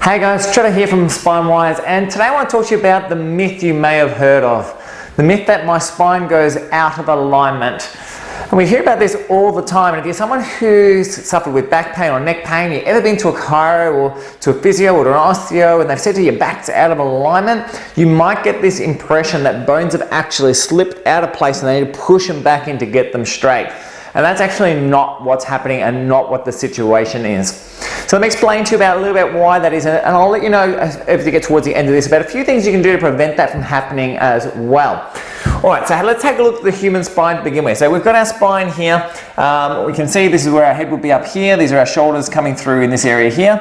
Hey guys, Trevor here from Spinewise, and today I want to talk to you about the myth you may have heard of. The myth that my spine goes out of alignment. And we hear about this all the time, and if you're someone who's suffered with back pain or neck pain, you've ever been to a chiro or to a physio or to an osteo and they've said to you your back's out of alignment, you might get this impression that bones have actually slipped out of place and they need to push them back in to get them straight. And that's actually not what's happening and not what the situation is. So let me explain to you about a little bit why that is, and I'll let you know as you get towards the end of this about a few things you can do to prevent that from happening as well. Alright, so let's take a look at the human spine to begin with. So we've got our spine here. We can see this is where our head would be up here. These are our shoulders coming through in this area here.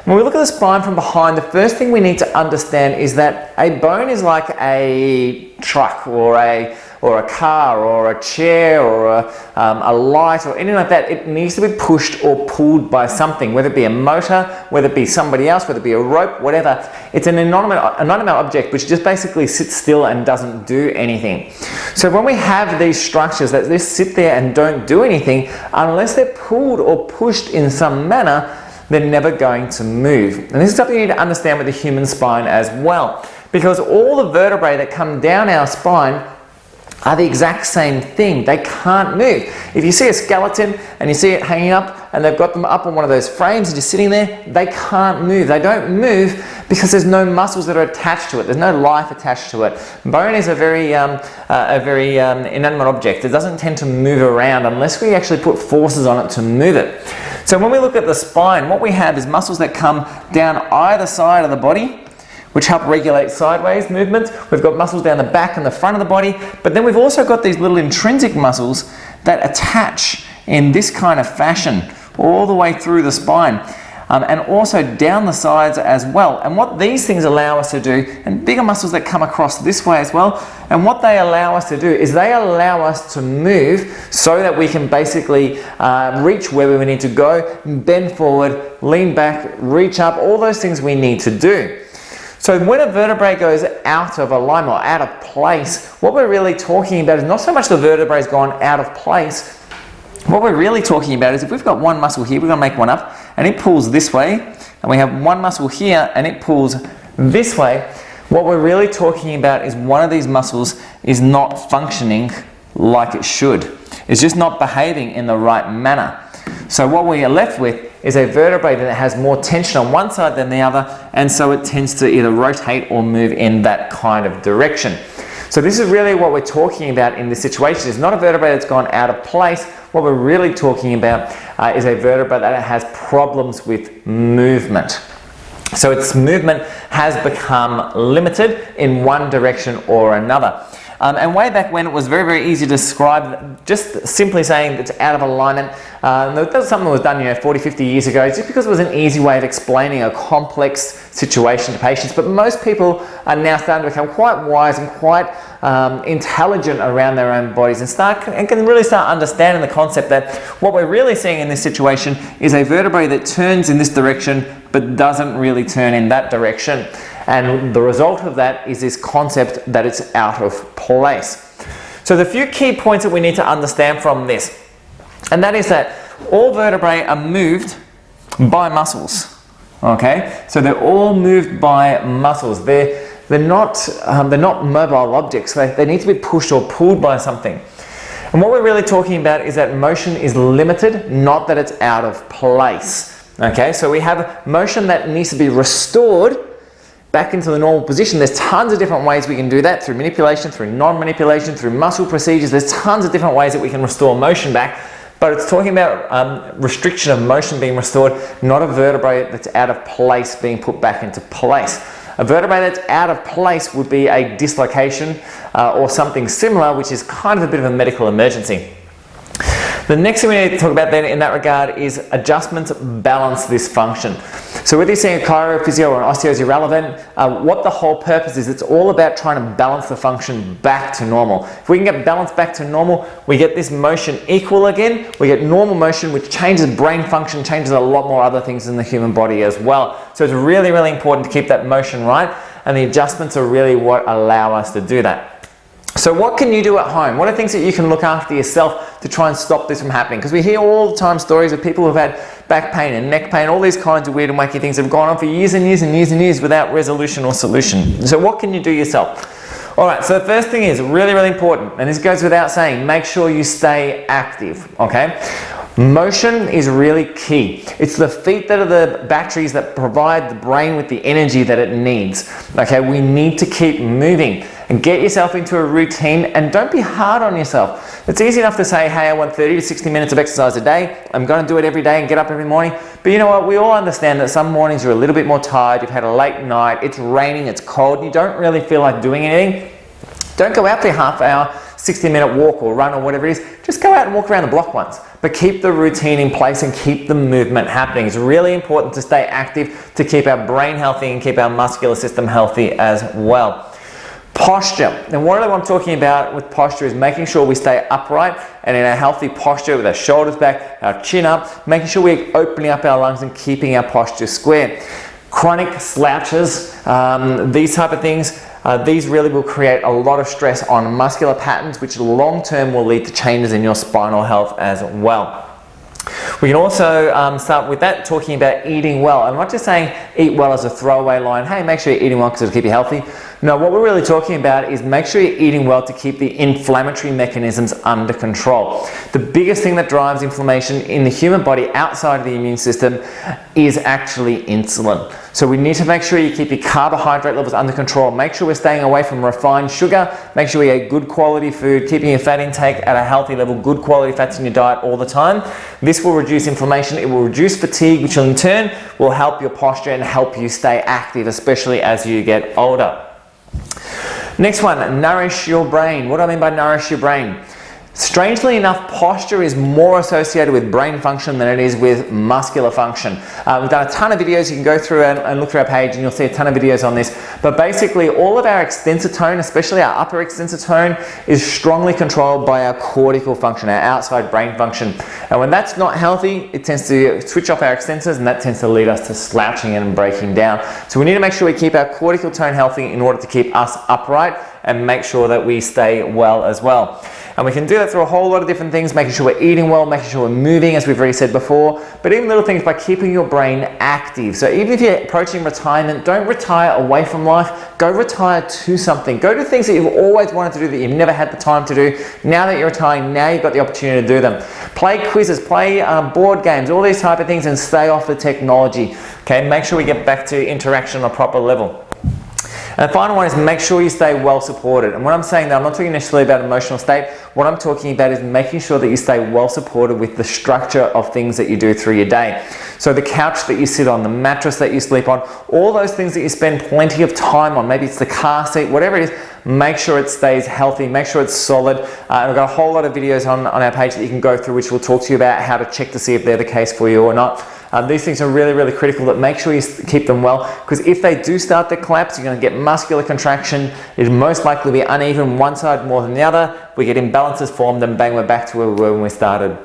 When we look at the spine from behind, the first thing we need to understand is that a bone is like a truck or a car or a chair or a light or anything like that. It needs to be pushed or pulled by something, whether it be a motor, whether it be somebody else, whether it be a rope, whatever. It's an inanimate object which just basically sits still and doesn't do anything. So when we have these structures that just sit there and don't do anything, unless they're pulled or pushed in some manner, they're never going to move. And this is something you need to understand with the human spine as well, because all the vertebrae that come down our spine are the exact same thing. They can't move. If you see a skeleton and you see it hanging up and they've got them up on one of those frames and just sitting there, they can't move. They don't move because there's no muscles that are attached to it. There's no life attached to it. Bone is a very inanimate object. It doesn't tend to move around unless we actually put forces on it to move it. So when we look at the spine, what we have is muscles that come down either side of the body, which help regulate sideways movements. We've got muscles down the back and the front of the body, but then we've also got these little intrinsic muscles that attach in this kind of fashion all the way through the spine, and also down the sides as well. And what these things allow us to do, and bigger muscles that come across this way as well, and what they allow us to do is they allow us to move so that we can basically reach where we need to go, bend forward, lean back, reach up, all those things we need to do. So when a vertebrae goes out of alignment or out of place, what we're really talking about is not so much the vertebrae's gone out of place. What we're really talking about is if we've got one muscle here, we're going to make one up, and it pulls this way, and we have one muscle here, and it pulls this way. What we're really talking about is one of these muscles is not functioning like it should. It's just not behaving in the right manner. So what we are left with is a vertebrae that has more tension on one side than the other, and so it tends to either rotate or move in that kind of direction. So this is really what we're talking about in this situation. It's not a vertebrae that's gone out of place. What we're really talking about is a vertebrae that has problems with movement. So its movement has become limited in one direction or another. And way back when, it was very, very easy to describe just simply saying it's out of alignment. That was something that was done 40, 50 years ago, just because it was an easy way of explaining a complex situation to patients. But most people are now starting to become quite wise and quite intelligent around their own bodies and can really start understanding the concept that what we're really seeing in this situation is a vertebrae that turns in this direction but doesn't really turn in that direction. And the result of that is this concept that it's out of place. So the few key points that we need to understand from this, and that is that all vertebrae are moved by muscles. Okay, so they're all moved by muscles. They're not mobile objects. They need to be pushed or pulled by something. And what we're really talking about is that motion is limited, not that it's out of place. Okay, so we have motion that needs to be restored back into the normal position. There's tons of different ways we can do that, through manipulation, through non-manipulation, through muscle procedures. There's tons of different ways that we can restore motion back, but it's talking about restriction of motion being restored, not a vertebrae that's out of place being put back into place. A vertebrae that's out of place would be a dislocation or something similar, which is kind of a bit of a medical emergency. The next thing we need to talk about then in that regard is adjustment to balance this function. So whether you're seeing a chiro, physio or an osteo is irrelevant. What the whole purpose is, it's all about trying to balance the function back to normal. If we can get balance back to normal, we get this motion equal again, we get normal motion, which changes brain function, changes a lot more other things in the human body as well. So it's really, really important to keep that motion right, and the adjustments are really what allow us to do that. So what can you do at home? What are things that you can look after yourself to try and stop this from happening? Because we hear all the time stories of people who've had back pain and neck pain, all these kinds of weird and wacky things have gone on for years and years and years and years without resolution or solution. So what can you do yourself? All right, so the first thing is really, really important, and this goes without saying, make sure you stay active, okay? Motion is really key. It's the feet that are the batteries that provide the brain with the energy that it needs, okay? We need to keep moving and get yourself into a routine, and don't be hard on yourself. It's easy enough to say, hey, I want 30 to 60 minutes of exercise a day. I'm going to do it every day and get up every morning. But you know what? We all understand that some mornings you're a little bit more tired, you've had a late night, it's raining, it's cold, and you don't really feel like doing anything. Don't go out there half hour, 60-minute walk or run or whatever it is. Just go out and walk around the block once. But keep the routine in place and keep the movement happening. It's really important to stay active to keep our brain healthy and keep our muscular system healthy as well. Posture. And what I'm talking about with posture is making sure we stay upright and in a healthy posture with our shoulders back, our chin up, making sure we're opening up our lungs and keeping our posture square. Chronic slouches, these type of things, these really will create a lot of stress on muscular patterns, which long term will lead to changes in your spinal health as well. We can also start with that, talking about eating well. I'm not just saying eat well as a throwaway line, hey, make sure you're eating well because it'll keep you healthy. No, what we're really talking about is make sure you're eating well to keep the inflammatory mechanisms under control. The biggest thing that drives inflammation in the human body outside of the immune system is actually insulin. So we need to make sure you keep your carbohydrate levels under control. Make sure we're staying away from refined sugar. Make sure we eat good quality food, keeping your fat intake at a healthy level, good quality fats in your diet all the time. This will reduce inflammation, it will reduce fatigue, which in turn will help your posture and help you stay active, especially as you get older. Next one, nourish your brain. What do I mean by nourish your brain? Strangely enough, posture is more associated with brain function than it is with muscular function. We've done a ton of videos. You can go through and look through our page and you'll see a ton of videos on this. But basically, all of our extensor tone, especially our upper extensor tone, is strongly controlled by our cortical function, our outside brain function. And when that's not healthy, it tends to switch off our extensors, and that tends to lead us to slouching and breaking down. So we need to make sure we keep our cortical tone healthy in order to keep us upright and make sure that we stay well as well. And we can do that through a whole lot of different things, making sure we're eating well, making sure we're moving, as we've already said before, but even little things by keeping your brain active. So even if you're approaching retirement, don't retire away from life, go retire to something. Go to things that you've always wanted to do that you've never had the time to do. Now that you're retiring, now you've got the opportunity to do them. Play quizzes, play board games, all these type of things, and stay off the technology. Okay, make sure we get back to interaction on a proper level. And the final one is make sure you stay well supported. And when I'm saying that, I'm not talking necessarily about emotional state. What I'm talking about is making sure that you stay well supported with the structure of things that you do through your day. So the couch that you sit on, the mattress that you sleep on, all those things that you spend plenty of time on, maybe it's the car seat, whatever it is, make sure it stays healthy, make sure it's solid. And we've got a whole lot of videos on our page that you can go through, which will talk to you about how to check to see if they're the case for you or not. These things are really, really critical, that make sure you keep them well, because if they do start to collapse, you're going to get muscular contraction. It'll most likely be uneven, one side more than the other. We get imbalances formed, and bang, we're back to where we were when we started.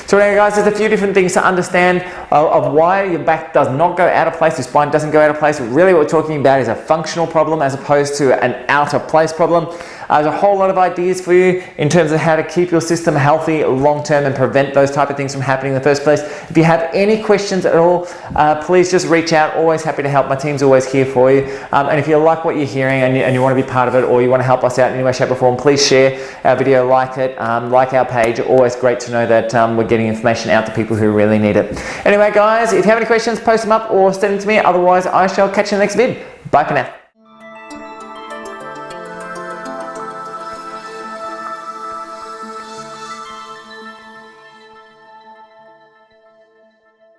So anyway, guys, there's a few different things to understand of why your back does not go out of place, your spine doesn't go out of place. Really what we're talking about is a functional problem as opposed to an out of place problem. There's a whole lot of ideas for you in terms of how to keep your system healthy long term and prevent those type of things from happening in the first place. If you have any questions at all, please just reach out. Always happy to help. My team's always here for you. And if you like what you're hearing and you want to be part of it, or you want to help us out in any way, shape or form, please share our video, like it, like our page. Always great to know that we're getting information out to people who really need it. Anyway, guys, if you have any questions, post them up or send them to me. Otherwise, I shall catch you in the next vid. Bye for now.